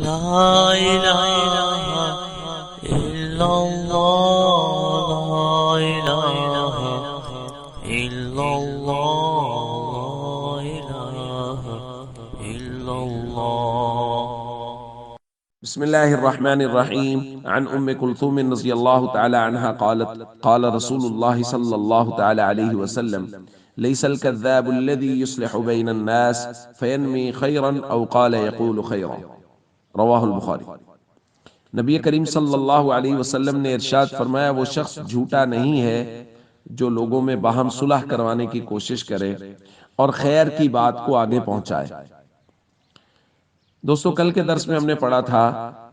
لا الہ الا اللہ لا الہ الا اللہ لا الہ الا اللہ. بسم اللہ الرحمن الرحیم. عن ام کلثوم رضی اللہ تعالی عنہا قالت قال رسول اللہ صلی اللہ تعالی علیہ وسلم ليس الكذاب الذي يصلح بين الناس فينمي خيرا او قال يقول خيرا. رواہ البخاری. نبی کریم صلی اللہ علیہ وسلم نے ارشاد فرمایا وہ شخص جھوٹا نہیں ہے جو لوگوں میں باہم صلح کروانے کی کوشش کرے اور خیر کی بات کو آگے پہنچائے. دوستو کل کے درس میں ہم نے پڑھا تھا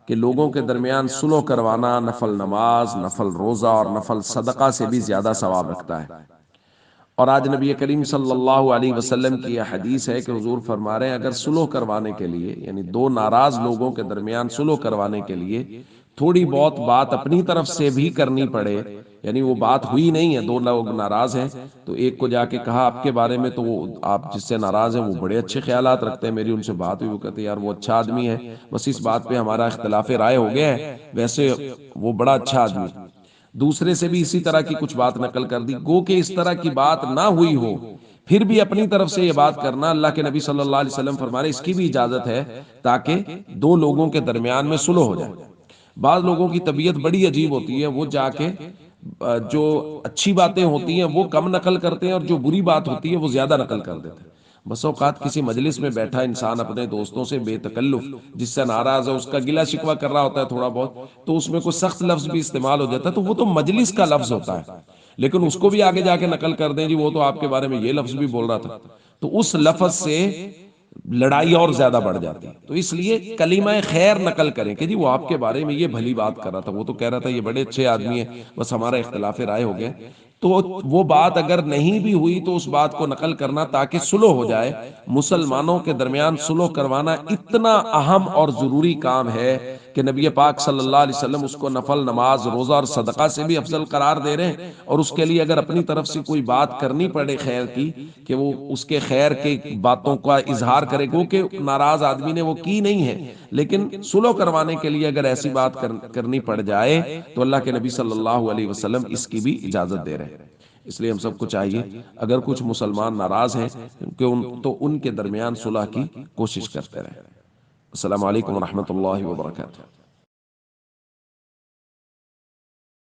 کہ لوگوں کے درمیان صلح کروانا نفل نماز، نفل روزہ اور نفل صدقہ سے بھی زیادہ ثواب رکھتا ہے. اور آج نبی کریم صلی اللہ علیہ وسلم کی یہ حدیث ہے کہ حضور فرما رہے ہیں اگر صلح کروانے کے لیے یعنی دو ناراض لوگوں کے درمیان صلح کروانے کے لیے تھوڑی بہت بات اپنی طرف سے بھی کرنی پڑے، یعنی وہ بات ہوئی نہیں ہے، دو لوگ ناراض ہیں تو ایک کو جا کے کہا آپ کے بارے میں تو وہ آپ جس سے ناراض ہیں وہ بڑے اچھے خیالات رکھتے ہیں، میری ان سے بات ہوئی، وہ کہتے ہیں یار وہ اچھا آدمی ہے، بس اس بات پہ ہمارا اختلاف رائے ہو گیا ہے، ویسے وہ بڑا اچھا آدمی. دوسرے سے بھی اسی طرح کی کچھ بات نقل کر دی، گو کہ اس طرح کی بات نہ ہوئی ہو پھر بھی اپنی طرف سے یہ بات کرنا، اللہ کے نبی صلی اللہ علیہ وسلم فرما رہے اس کی بھی اجازت ہے تاکہ دو لوگوں کے درمیان میں صلح ہو جائے. بعض لوگوں کی طبیعت بڑی عجیب ہوتی ہے، وہ جا کے جو اچھی باتیں ہوتی ہیں وہ کم نقل کرتے ہیں اور جو بری بات ہوتی ہے وہ زیادہ نقل کر دیتے ہیں. بس اوقات کسی مجلس میں بیٹھا انسان اپنے دوستوں سے بے تکلف جس سے ناراض ہے اس کا گلہ شکوہ کر رہا ہوتا ہے تھوڑا بہت، تو اس میں کوئی سخت لفظ بھی استعمال ہو جاتا ہے تو وہ تو مجلس کا لفظ ہوتا ہے، لیکن اس کو بھی آگے جا کے نقل کر دیں جی وہ تو آپ کے بارے میں یہ لفظ بھی بول رہا تھا، تو اس لفظ سے لڑائی اور زیادہ بڑھ جاتی ہے. تو اس لیے کلمہ خیر نقل کریں کہ جی وہ آپ کے بارے میں یہ بھلی بات کر رہا تھا، وہ تو کہہ رہا تھا یہ بڑے اچھے آدمی ہیں، بس ہمارا اختلاف رائے ہو گیا. تو وہ بات اگر نہیں بھی ہوئی تو اس بات کو نقل کرنا تاکہ صلح ہو جائے. مسلمانوں کے درمیان صلح کروانا اتنا اہم اور ضروری کام ہے کہ نبی پاک صلی اللہ علیہ وسلم اس کو نفل نماز، روزہ اور صدقہ سے بھی افضل قرار دے رہے ہیں. اور اس کے لیے اگر اپنی طرف سے کوئی بات کرنی پڑے خیر کی کہ وہ اس کے خیر کے باتوں کا اظہار کرے گو کہ ناراض آدمی نے وہ کی نہیں ہے، لیکن صلح کروانے کے لیے اگر ایسی بات کرنی پڑ جائے تو اللہ کے نبی صلی اللہ علیہ وسلم اس کی بھی اجازت دے رہے ہیں. اس لیے ہم سب کو چاہیے اگر کچھ مسلمان ناراض ہیں تو ان کے درمیان صلح کی کوشش کرتے رہیں. السلام علیکم ورحمۃ اللہ وبرکاتہ.